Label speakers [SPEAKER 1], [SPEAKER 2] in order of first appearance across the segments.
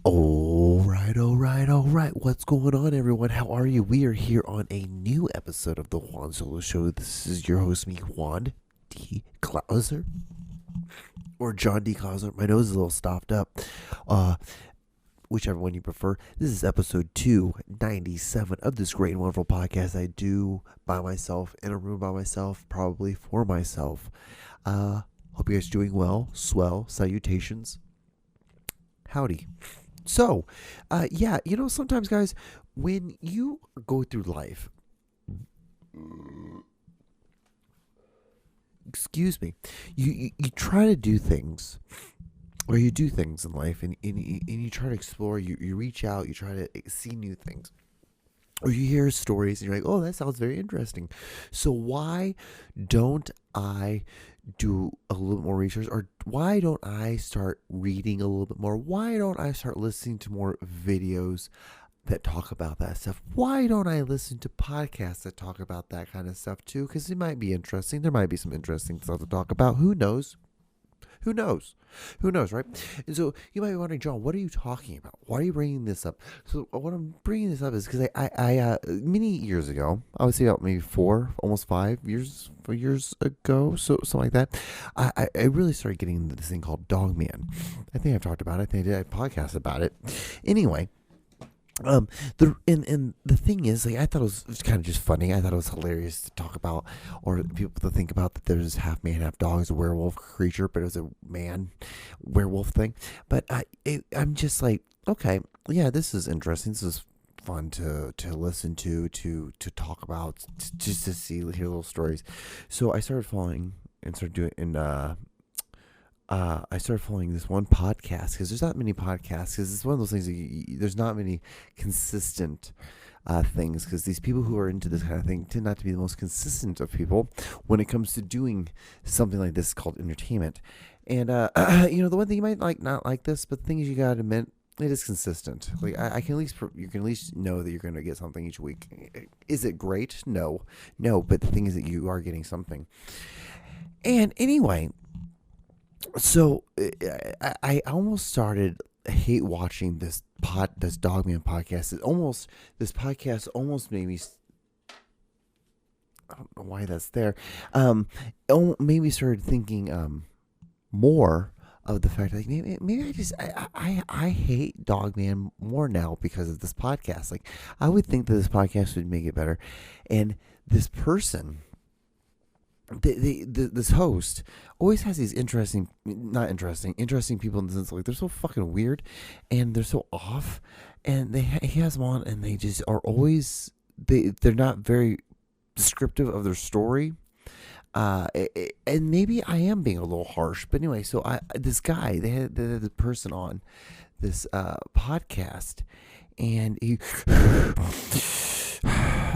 [SPEAKER 1] All right. What's going on, everyone? How are you? We are here on a new episode of the Juan Solo Show. This is your host, me, Juan D. Clauser, or John D. Clauser. My nose is a little stopped up. Uh, Whichever one you prefer. This is episode 297 of this great and wonderful podcast I do by myself, in a room by myself, probably for myself. Hope you guys are doing well. Swell. Salutations. Howdy. So, sometimes, guys, when you go through life, excuse me, you try to do things, or you do things in life, and you try to explore, you reach out, you try to see new things. Or you hear stories and you're like, oh, that sounds very interesting. So why don't I do a little bit more research? Or why don't I start reading a little bit more? Why don't I start listening to more videos that talk about that stuff? Why don't I listen to podcasts that talk about that kind of stuff too? Because it might be interesting. There might be some interesting stuff to talk about. Who knows? Who knows? Who knows, right? And so you might be wondering, John, what are you talking about? Why are you bringing this up? So what I'm bringing this up is because I many years ago, I would say about maybe 5 years ago, so something like that, I really started getting into this thing called Dog Man. I think I've talked about it. I think I did a podcast about it. Anyway. The thing is, like, I thought it was kind of just funny. I thought it was hilarious to talk about, or people to think about, that there's half man, half dog, is a werewolf creature, but it was a man werewolf thing. But I'm just like, okay, yeah, this is interesting. This is fun to listen to talk about, just to hear little stories. So I started following and started doing, and I started following this one podcast, because there's not many podcasts, because it's one of those things that there's not many consistent things, because these people who are into this kind of thing tend not to be the most consistent of people when it comes to doing something like this called entertainment. And the one thing, you might not like this, but the thing is, you gotta admit, it is consistent. Like, I can at least you can at least know that you're going to get something each week. Is it great? No, but the thing is that you are getting something. And anyway, so I almost started hate watching this Dogman podcast. This podcast almost made me. I don't know why that's there. It made me started thinking more of the fact, like, maybe I hate Dogman more now because of this podcast. Like, I would think that this podcast would make it better, and this person. This host always has these interesting people, in the sense, like, they're so fucking weird and they're so off, and he has them on, and they just are always, they're not very descriptive of their story, and maybe I am being a little harsh, but anyway, so this guy, they had the person on this podcast, and he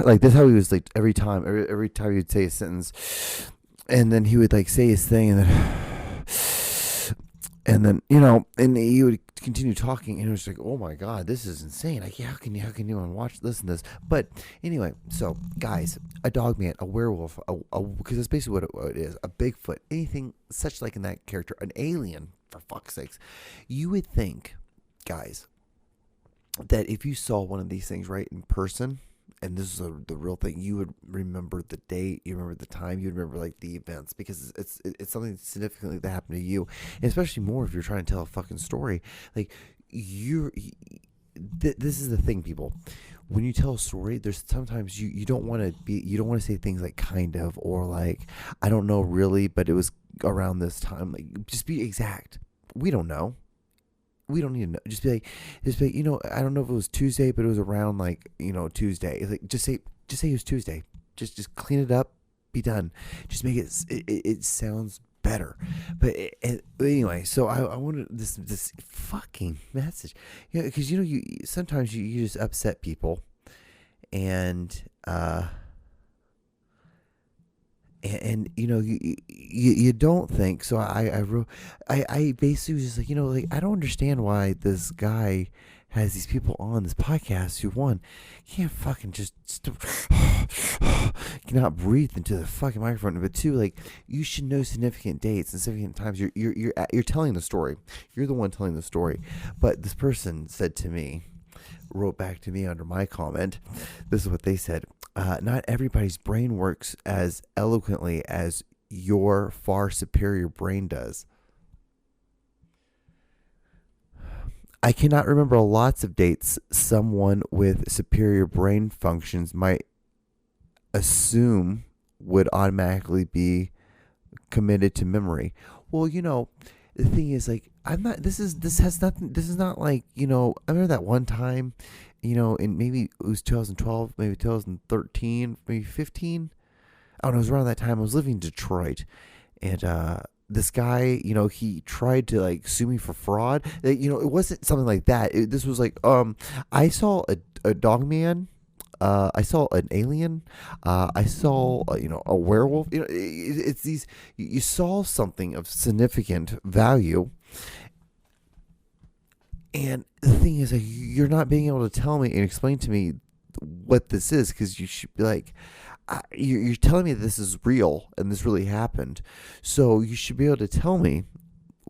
[SPEAKER 1] like, that's how he was, like, every time he would say a sentence, and then he would, like, say his thing, and then and he would continue talking, and it was like, oh my god, this is insane. Like, how can anyone listen to this? But anyway, so guys, a dog man, a werewolf, because that's basically what it is, a Bigfoot, anything such like in that character, an alien, for fuck's sakes. You would think, guys, that if you saw one of these things right in person, and this is the real thing, you would remember the date, you remember the time, you remember, like, the events, because it's something significantly that happened to you, and especially more if you're trying to tell a fucking story. Like, this is the thing, people. When you tell a story, there's sometimes you don't want to say things like kind of, or like, I don't know really, but it was around this time. Like, just be exact. We don't know. We don't need to know. Just be like, I don't know if it was Tuesday, but it was around, like, Tuesday. It's like, just say it was Tuesday. Just clean it up, be done. Just make it sounds better. But anyway, so I wanted this fucking message, because you sometimes you just upset people, and you don't think. So I basically was just like, like, I don't understand why this guy has these people on this podcast who, one, can't fucking just cannot breathe into the fucking microphone, but two, like, you should know significant dates and significant times. You're telling the story. You're the one telling the story. But this person said to me, wrote back to me under my comment, this is what they said: not everybody's brain works as eloquently as your far superior brain does. I cannot remember lots of dates someone with superior brain functions might assume would automatically be committed to memory. Well, the thing is, like, this is not like, I remember that one time, in maybe it was 2012, maybe 2013, maybe 15. I don't know, it was around that time. I was living in Detroit, and this guy, he tried to, like, sue me for fraud. Like, it wasn't something like that. This was like, I saw a dog man. I saw an alien. I saw, a werewolf. It's these. You saw something of significant value, and the thing is, like, you're not being able to tell me and explain to me what this is, because you should be like, you're telling me that this is real and this really happened, so you should be able to tell me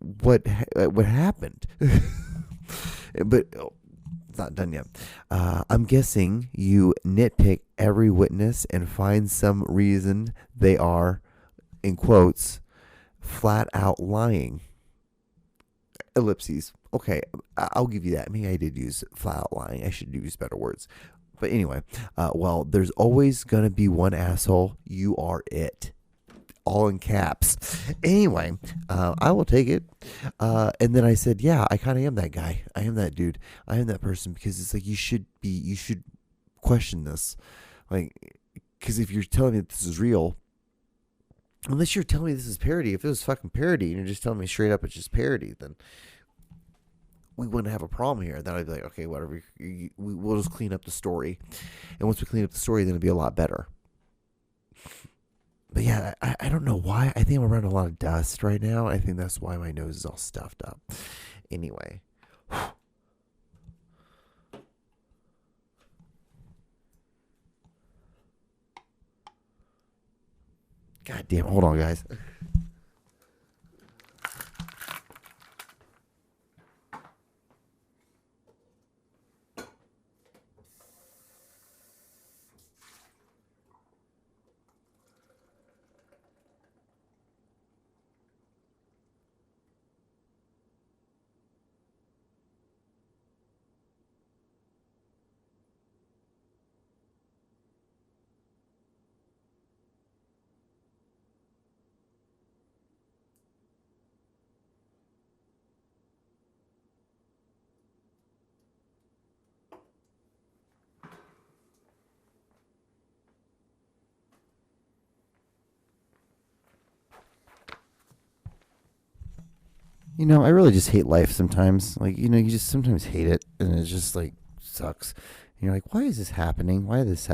[SPEAKER 1] what happened. But it's not done yet. I'm guessing you nitpick every witness and find some reason they are, in quotes, flat out lying. Ellipses. Okay, I'll give you that. Maybe I did use flat out lying. I should use better words. But anyway, well, there's always going to be one asshole. You are it. All in caps. Anyway, I will take it. And then I said, yeah, I kind of am that guy. I am that dude. I am that person, because it's like, you should question this. Like, because if you're telling me that this is real, unless you're telling me this is parody, if it was fucking parody and you're just telling me straight up it's just parody, then we wouldn't have a problem here. Then I'd be like, okay, whatever. We'll just clean up the story. And once we clean up the story, then it'll be a lot better. But yeah, I don't know why. I think I'm around a lot of dust right now. I think that's why my nose is all stuffed up. Anyway. God damn. Hold on, guys. I really just hate life sometimes. Like, you just sometimes hate it, and it just, like, sucks. And you're like, why is this happening? Why did this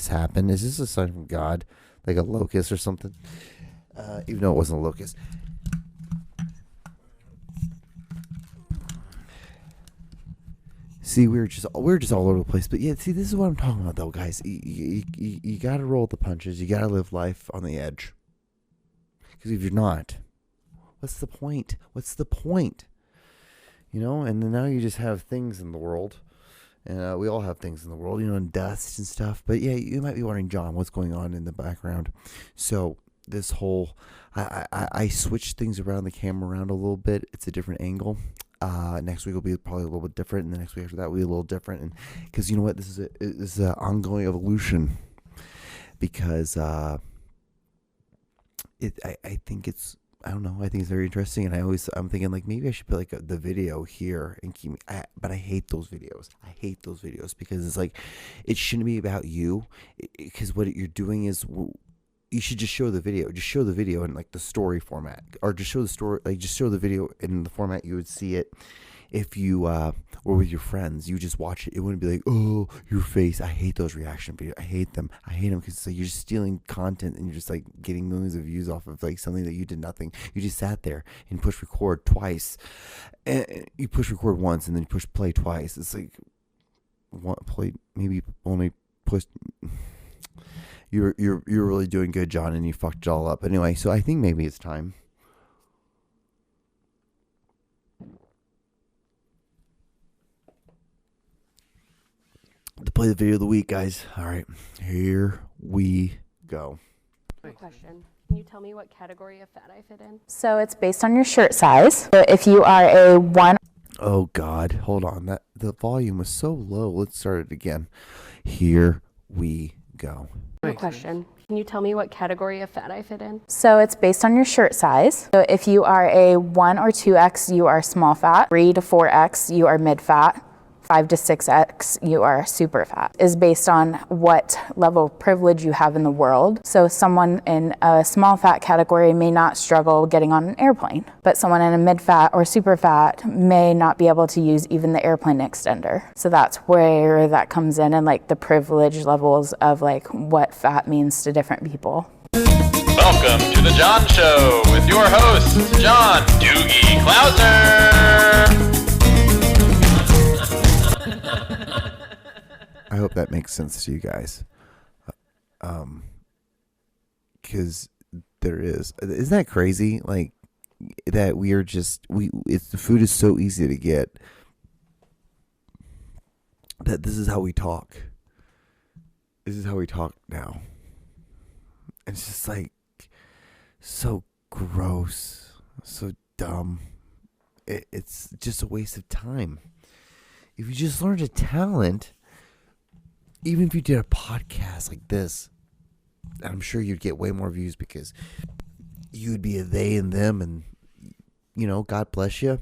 [SPEAKER 1] happen? Is this a sign from God? Like a locust or something? Even though it wasn't a locust. See, we're just all over the place. But yeah, see, this is what I'm talking about, though, guys. You got to roll the punches. You got to live life on the edge. Because if you're not, what's the point? And then now you just have things in the world. And we all have things in the world, and dust and stuff. But yeah, you might be wondering, John, what's going on in the background? So this whole, I switched things around, the camera around a little bit. It's a different angle. Next week will be probably a little bit different. And the next week after that will be a little different. And because you know what? This is an ongoing evolution. Because I think it's, I don't know. I think it's very interesting, and I'm thinking, like, maybe I should put, like, the video here and keep me. But I hate those videos. Because it's like, it shouldn't be about you. Because what you're doing is, you should just show the video. Just show the video in, like, the story format, or just show the story. Like, just show the video in the format you would see it if you were with your friends, you just watch it. It wouldn't be like, oh, your face. I hate those reaction videos. I hate them because it's like you're just stealing content and you're just like getting millions of views off of like something that you did nothing. You just sat there and pushed record twice. And you push record once and then you push play twice. It's like one play, maybe only push. You're really doing good, John, and you fucked it all up. Anyway, so I think maybe it's time. To play the video of the week, guys. All right, here we go.
[SPEAKER 2] Question. Can you tell me what category of fat I fit in?
[SPEAKER 3] So it's based on your shirt size. So if you are a 1...
[SPEAKER 1] Oh, God. Hold on. The volume was so low. Let's start it again. Here we go.
[SPEAKER 2] Question. Can you tell me what category of fat I fit in?
[SPEAKER 3] So it's based on your shirt size. So if you are a 1 or 2X, you are small fat. 3 to 4X, you are mid fat. 5 to 6X, you are super fat. Is based on what level of privilege you have in the world. So someone in a small fat category may not struggle getting on an airplane, but someone in a mid fat or super fat may not be able to use even the airplane extender. So that's where that comes in, and like the privilege levels of like what fat means to different people.
[SPEAKER 4] Welcome to the John Show with your host, John Doogie Clouser.
[SPEAKER 1] I hope that makes sense to you guys. Because there is. Isn't that crazy? Like, that we are just, the food is so easy to get that this is how we talk. This is how we talk now. And it's just like, so gross, so dumb. It's just a waste of time. If you just learned a talent, even if you did a podcast like this, I'm sure you'd get way more views because you'd be a they and them, and, you know, God bless you.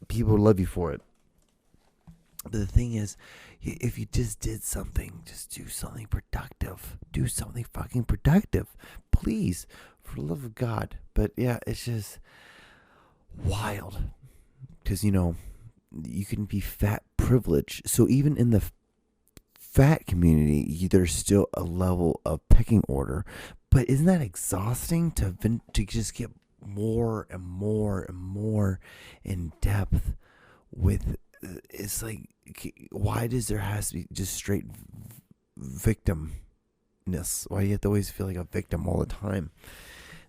[SPEAKER 1] People would love you for it. But the thing is, if you just did something, just do something productive. Do something fucking productive. Please, for the love of God. But yeah, it's just wild. Because, you know, you can be fat privileged. So even in the fat community, there's still a level of pecking order. But isn't that exhausting to just get more and more and more in depth with? It's like, why does there has to be just straight victimness? Why do you have to always feel like a victim all the time?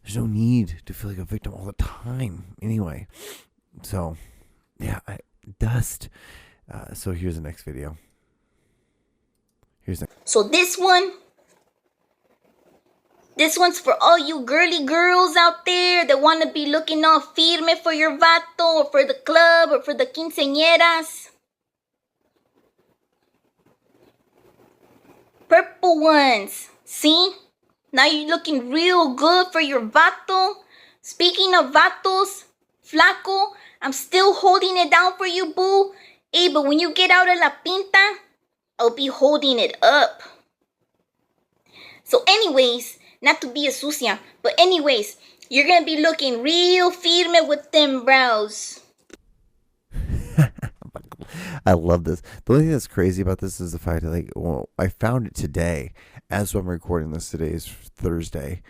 [SPEAKER 1] There's no need to feel like a victim all the time. Anyway, so yeah, dust. So here's the next video.
[SPEAKER 5] So this one's for all you girly girls out there that want to be looking all firme for your vato or for the club or for the quinceañeras. Purple ones. See? Now you're looking real good for your vato. Speaking of vatos, flaco, I'm still holding it down for you, boo. Hey, but when you get out of la pinta, I'll be holding it up. So anyways, not to be a sucia, but anyways, you're going to be looking real firme with them brows.
[SPEAKER 1] I love this. The only thing that's crazy about this is the fact that, like, well, I found it today. As I'm recording this, today is Thursday.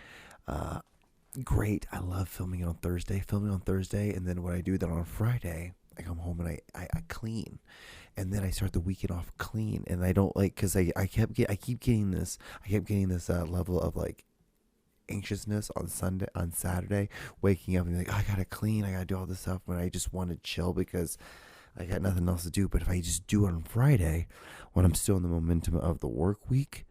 [SPEAKER 1] Great. I love filming on Thursday. And then when I do that on Friday, I come home and I clean. And then I start the weekend off clean, and I don't like, because I kept getting this level of like anxiousness on Saturday, waking up and like, oh, I gotta clean, I gotta do all this stuff, when I just want to chill because I got nothing else to do. But if I just do it on Friday, when I'm still in the momentum of the work week,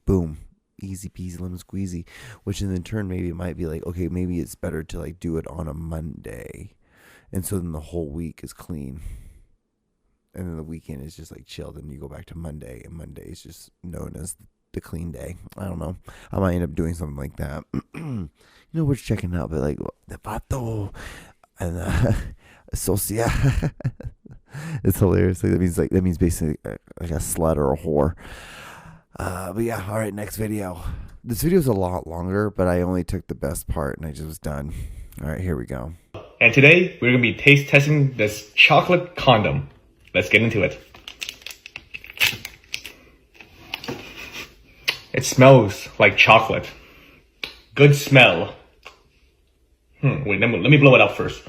[SPEAKER 1] boom, easy peasy lemon squeezy. Which in turn, maybe it might be like, okay, maybe it's better to like do it on a Monday, and so then the whole week is clean. And then the weekend is just like chilled, and you go back to Monday, and Monday is just known as the clean day. I don't know. I might end up doing something like that. You know, we're checking out, but like the vato and socia. It's hilarious. Like, that means basically like a slut or a whore. But yeah, all right, next video. This video is a lot longer, but I only took the best part and I just was done. All right, here we go.
[SPEAKER 6] And today, we're going to be taste testing this chocolate condom. Let's get into it. It smells like chocolate. Good smell. Wait, let me blow it out first.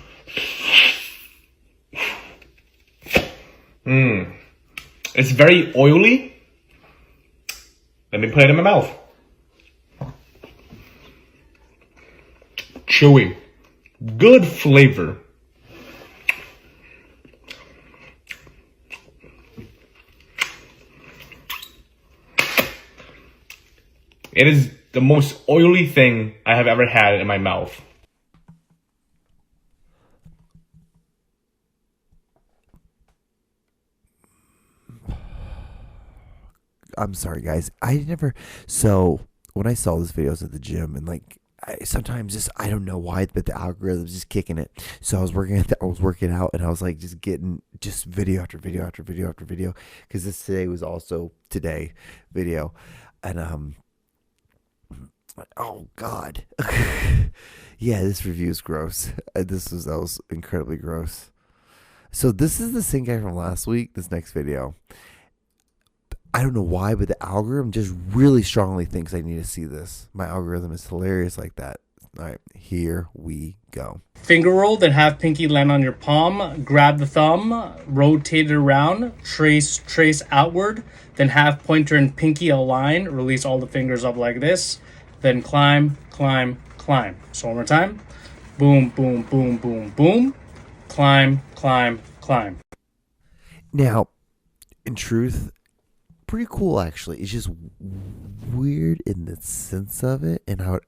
[SPEAKER 6] It's very oily. Let me put it in my mouth. Chewy. Good flavor. It is the most oily thing I have ever had in my mouth.
[SPEAKER 1] I'm sorry, guys. So when I saw these videos at the gym, and like, sometimes just, I don't know why, but the algorithm's just kicking it. So I was working out, and I was like just getting just video after video after video after video, because this today was also today video, and oh god, yeah, this review is gross. That was incredibly gross. So this is the same guy from last week. This next video, I don't know why, but the algorithm just really strongly thinks I need to see this. My algorithm is hilarious like that. All right, here we go.
[SPEAKER 7] Finger roll, then have pinky land on your palm. Grab the thumb, rotate it around, trace outward, then have pointer and pinky align. Release all the fingers up like this. Then climb, climb, climb. So one more time. Boom, boom, boom, boom, boom. Climb, climb, climb.
[SPEAKER 1] Now, in truth, pretty cool actually. It's just weird in the sense of it, and I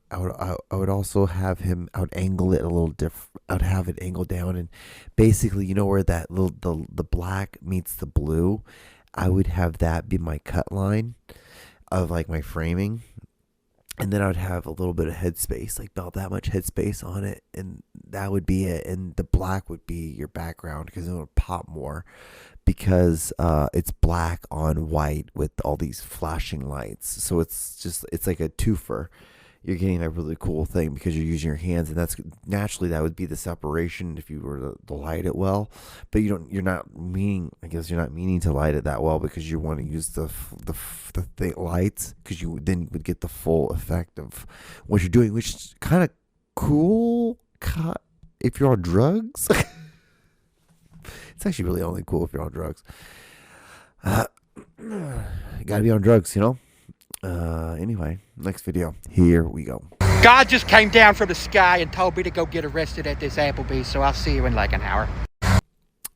[SPEAKER 1] would also have him. I would angle it a little different. I would have it angled down, and basically, you know where that little the black meets the blue, I would have that be my cut line of like my framing, and then I would have a little bit of headspace, like about that much headspace on it, and that would be it. And the black would be your background because it would pop more, because it's black on white with all these flashing lights. So it's like a twofer. You're getting a really cool thing because you're using your hands, and that's naturally that would be the separation if you were to light it well. But you're not meaning to light it that well, because you want to use the lights, because you then would get the full effect of what you're doing, which is kind of cool if you're on drugs. It's actually really only cool if you're on drugs. You gotta be on drugs, you know? Anyway, next video. Here we go.
[SPEAKER 8] God just came down from the sky and told me to go get arrested at this Applebee's, so I'll see you in like an hour.
[SPEAKER 1] I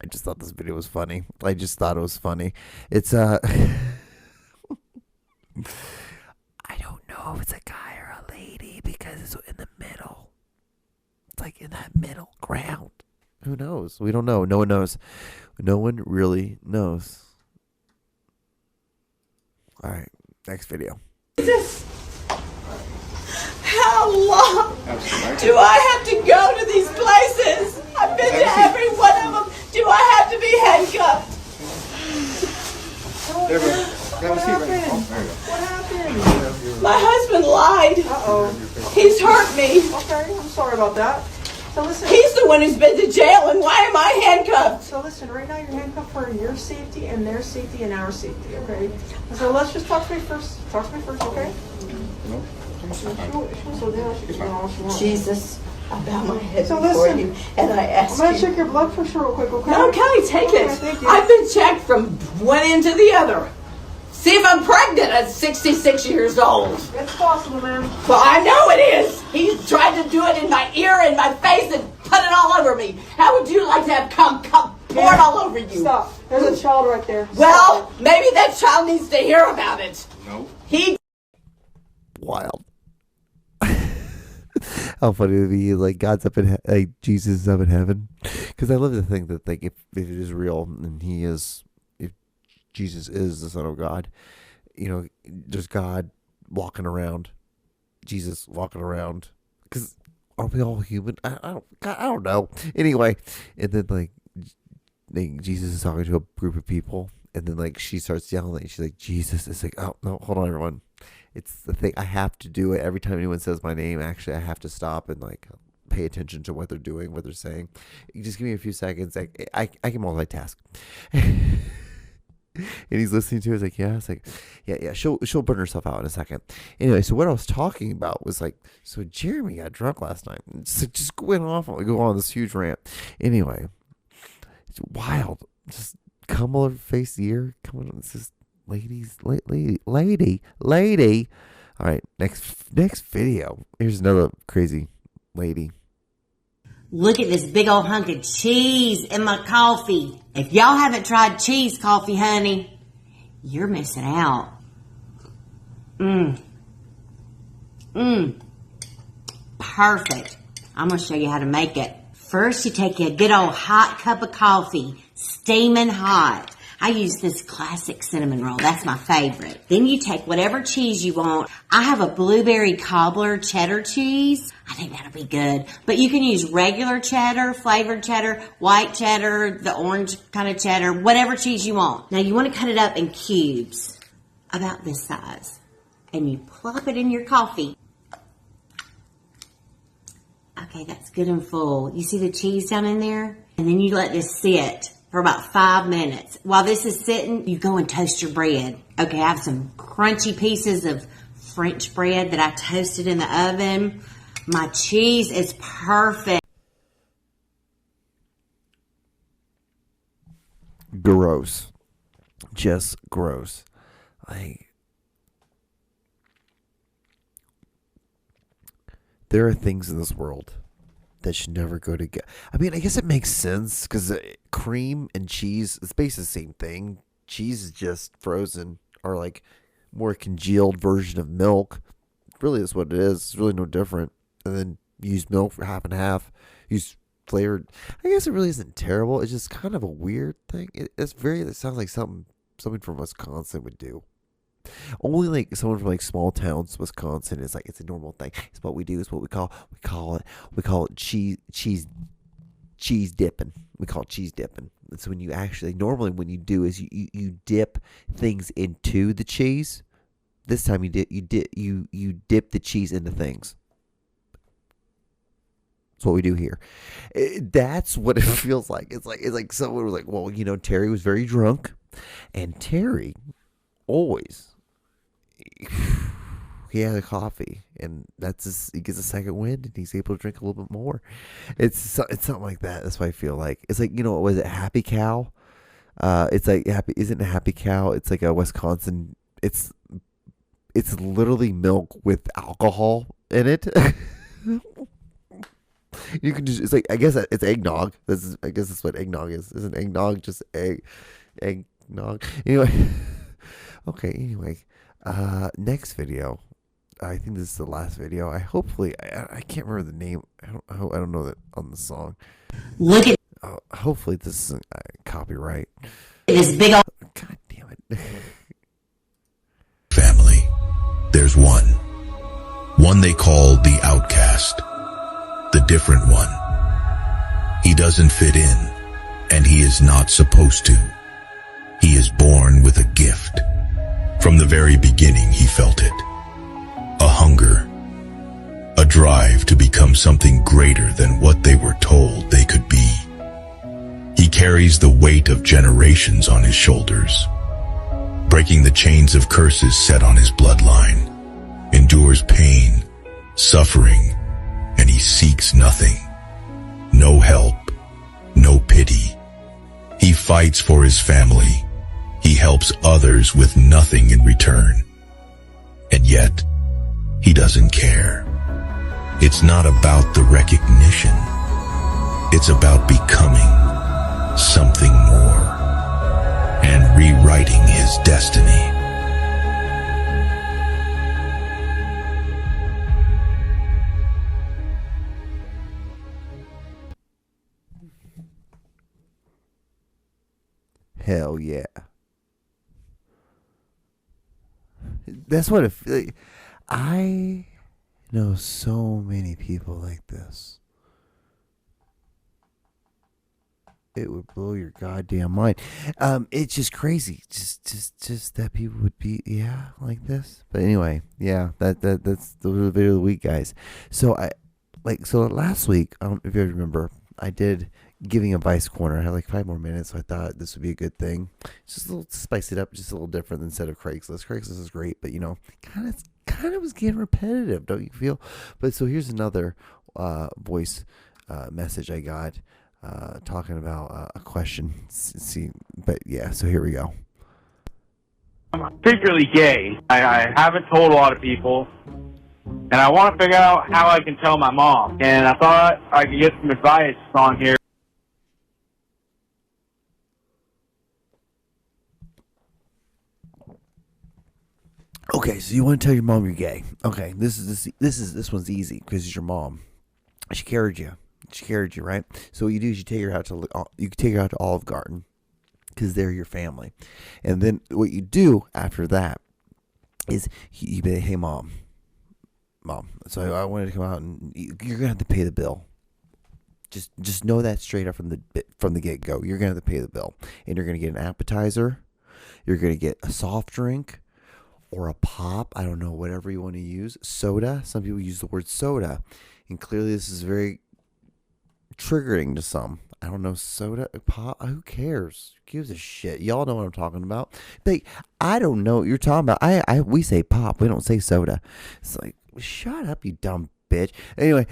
[SPEAKER 1] just thought this video was funny. It's, I don't know if it's a guy or a lady, because it's in the middle. It's like in that middle ground. Who knows? We don't know. No one knows. No one really knows. All right, next video.
[SPEAKER 9] How long do I have to go to these places? I've been to every one of them. Do I have to be handcuffed? What happened? My husband lied. Uh-oh. He's hurt me.
[SPEAKER 10] Okay, I'm sorry about that. So listen.
[SPEAKER 9] He's the one who's been to jail, and why am I handcuffed?
[SPEAKER 10] So listen, right now you're handcuffed for your safety and their safety and our safety, okay? So let's just talk to me first. Okay?
[SPEAKER 9] Jesus, I bow my head
[SPEAKER 10] So
[SPEAKER 9] before
[SPEAKER 10] listen,
[SPEAKER 9] you, and I ask
[SPEAKER 10] I'm gonna
[SPEAKER 9] you.
[SPEAKER 10] check your blood pressure real quick, okay?
[SPEAKER 9] No, Kelly, take
[SPEAKER 10] Okay,
[SPEAKER 9] it.
[SPEAKER 10] thank you.
[SPEAKER 9] I've been checked from one end to the other. See if I'm pregnant at 66 years old.
[SPEAKER 10] It's possible, ma'am.
[SPEAKER 9] Well, I know it is. He tried to do it in my ear and my face and put it all over me. How would you like to have cum poured all over you?
[SPEAKER 10] Stop. There's a child right there.
[SPEAKER 9] Well, maybe that child needs to hear about it.
[SPEAKER 6] No.
[SPEAKER 1] Wild. How funny it would be, like, God's up in like Jesus is up in heaven, because I love to think that, like, if it is real and if Jesus is the Son of God, you know, there's God walking around, Jesus walking around, because are we all human? I don't know. Anyway, and then like Jesus is talking to a group of people, and then like she starts yelling, she's like, Jesus is like, oh no, hold on everyone. It's the thing. I have to do it every time anyone says my name. Actually, I have to stop and like pay attention to what they're doing, what they're saying. You just give me a few seconds. I can multitask. And he's listening to it. He's like, yeah. It's like, yeah. She'll burn herself out in a second. Anyway, so what I was talking about was like, so Jeremy got drunk last night. So just go on this huge rant. Anyway, it's wild. Just come all over face the ear. Come on, it's just lady. All right, next video. Here's another crazy lady.
[SPEAKER 11] Look at this big old hunk of cheese in my coffee. If y'all haven't tried cheese coffee, honey, you're missing out. Perfect. I'm going to show you how to make it. First, you take a good old hot cup of coffee, steaming hot. I use this classic cinnamon roll. That's my favorite. Then you take whatever cheese you want. I have a blueberry cobbler cheddar cheese. I think that'll be good. But you can use regular cheddar, flavored cheddar, white cheddar, the orange kind of cheddar, whatever cheese you want. Now you want to cut it up in cubes, about this size. And you plop it in your coffee. Okay, that's good and full. You see the cheese down in there? And then you let this sit for about 5 minutes. While this is sitting, you go and toast your bread. Okay, I have some crunchy pieces of French bread that I toasted in the oven. My cheese is perfect.
[SPEAKER 1] Gross. Just gross. There are things in this world that should never go together. I mean, I guess it makes sense because cream and cheese, it's basically the same thing. Cheese is just frozen or like more congealed version of milk. Really is what it is. It's really no different. And then use milk for half and half. Use flavored. I guess it really isn't terrible. It's just kind of a weird thing. It sounds like something from Wisconsin would do. Only like someone from like small towns, Wisconsin, is like it's a normal thing. It's what we do. It's what we call it cheese dipping. We call it cheese dipping. So when you actually normally when you do is you dip things into the cheese. This time you dip the cheese into things. That's what we do here. That's what it feels like. It's like someone was like, well, Terry was very drunk, and Terry always he has a coffee, and he gets a second wind, and he's able to drink a little bit more. It's something like that. That's what I feel like. It's like, was it Happy Cow? It's like isn't it Happy Cow? It's like a Wisconsin. It's literally milk with alcohol in it. You can just, it's like, I guess it's eggnog. I guess that's what eggnog is. Isn't eggnog just eggnog? Anyway. Okay, anyway. Next video. I think this is the last video. I can't remember the name. I don't know that on the song.
[SPEAKER 11] Look at
[SPEAKER 1] hopefully this isn't copyright.
[SPEAKER 11] This big old
[SPEAKER 1] God damn it.
[SPEAKER 12] Family. There's one they call the outcast. The different one. He doesn't fit in, and he is not supposed to. He is born with a gift. From the very beginning, he felt it. A hunger. A drive to become something greater than what they were told they could be. He carries the weight of generations on his shoulders, breaking the chains of curses set on his bloodline, endures pain, suffering, and he seeks nothing. No help, no pity. He fights for his family. He helps others with nothing in return. And yet, he doesn't care. It's not about the recognition. It's about becoming something more and rewriting his destiny.
[SPEAKER 1] Hell yeah. That's what I know so many people like this. It would blow your goddamn mind. It's just crazy. Just that people would be like this. But anyway, yeah, that's the video of the week, guys. So like, so last week, I don't know if you remember, I did giving advice corner. I had like 5 more minutes, so I thought this would be a good thing. Just a little spice it up, just a little different instead of Craigslist. Craigslist is great, but kind of was getting repetitive, don't you feel? But so here's another voice message I got talking about a question. See, but yeah, so here we go.
[SPEAKER 13] I'm secretly gay. I haven't told a lot of people, and I want to figure out how I can tell my mom. And I thought I could get some advice on here.
[SPEAKER 1] Okay, so you want to tell your mom you're gay. Okay, this one's easy because it's your mom. She carried you. Right? So what you do is you take her out to Olive Garden because they're your family, and then what you do after that is you be like, hey mom. So I wanted to come out, and you're gonna have to pay the bill. Just know that straight up from the get go. You're gonna have to pay the bill, and you're gonna get an appetizer. You're gonna get a soft drink. Or a pop, I don't know, whatever you want to use. Soda, some people use the word soda. And clearly this is very triggering to some. I don't know, soda, pop, who cares? Who gives a shit? Y'all know what I'm talking about. But I don't know what you're talking about. We say pop, we don't say soda. It's like, shut up, you dumb bitch. Anyway,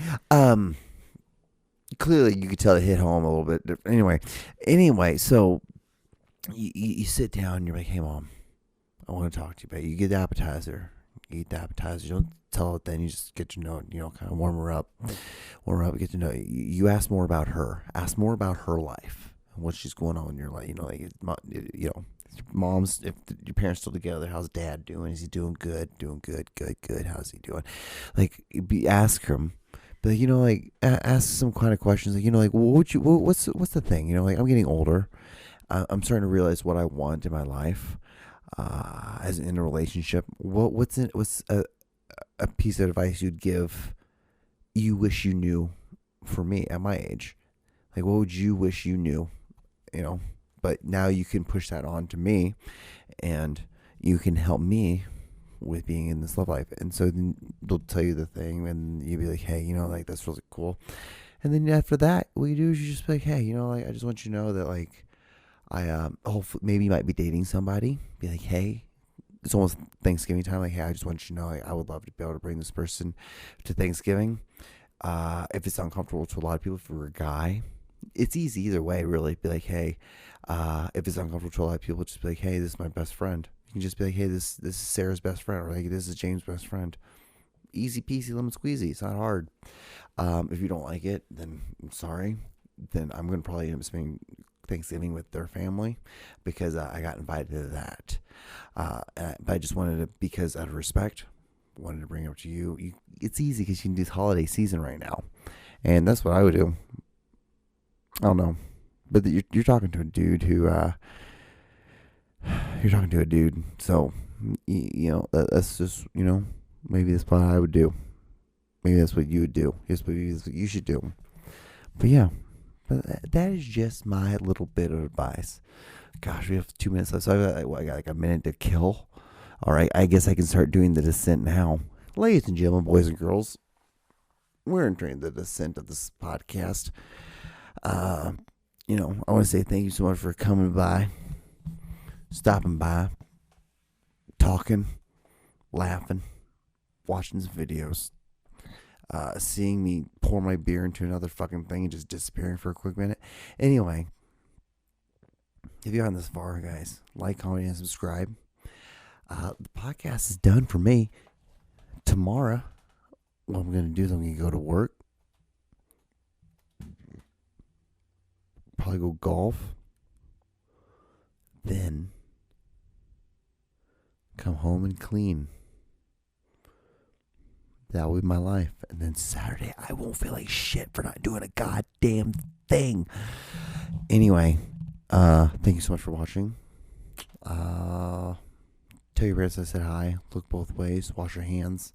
[SPEAKER 1] clearly you could tell it hit home a little bit. Anyway, so you sit down and you're like, hey mom, I want to talk to you about it. You get the appetizer. You eat the appetizer. You don't tell it then. You just get to know it, kind of warm her up, get to know it. You ask more about her. Ask more about her life and what she's going on in your life. Mom's, if your parents still together, how's dad doing? Is he doing good? Good. How's he doing? Ask him. But, ask some kind of questions. What's the thing? I'm getting older. I'm starting to realize what I want in my life. As in a relationship, what's a piece of advice you'd give you wish you knew for me at my age? Like, what would you wish you knew? But now you can push that on to me, and you can help me with being in this love life. And so then they'll tell you the thing, and you'll be like, hey, that's really cool. And then after that, what you do is you just be like, hey, I just want you to know that, I hopefully maybe you might be dating somebody. Be like, hey, it's almost Thanksgiving time. Like, hey, I just want you to know, I would love to be able to bring this person to Thanksgiving. If it's uncomfortable to a lot of people, if you're a guy, it's easy either way. Really, be like, hey, if it's uncomfortable to a lot of people, just be like, hey, this is my best friend. You can just be like, hey, this is Sarah's best friend, or like, this is James' best friend. Easy peasy, lemon squeezy. It's not hard. If you don't like it, then I'm sorry. Then I'm gonna probably end up spending Thanksgiving with their family because I got invited to that. But I just wanted to, because out of respect, wanted to bring it up to you. It's easy because you can do this holiday season right now, and that's what I would do. I don't know, but you're talking to a dude who you're talking to a dude, so that's just maybe that's what I would do. Maybe that's what you would do. Maybe that's what you should do. But yeah. But that is just my little bit of advice. Gosh, we have 2 minutes left, so I got like a minute to kill. All right, I guess I can start doing the descent now. Ladies and gentlemen, boys and girls, we're entering the descent of this podcast. I want to say thank you so much for coming by, stopping by, talking, laughing, watching some videos. Seeing me pour my beer into another fucking thing and just disappearing for a quick minute. Anyway, if you're on this far, guys, like, comment, and subscribe. The podcast is done for me. Tomorrow, what I'm going to do is I'm going to go to work. Probably go golf. Then come home and clean. That will be my life. And then Saturday, I won't feel like shit for not doing a goddamn thing. Anyway, thank you so much for watching. Tell your parents I said hi. Look both ways. Wash your hands.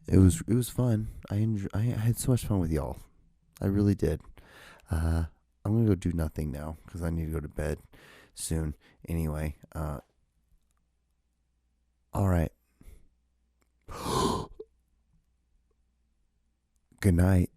[SPEAKER 1] It was fun. I had so much fun with y'all. I really did. I'm gonna go do nothing now because I need to go to bed soon. Anyway, all right. Good Good night.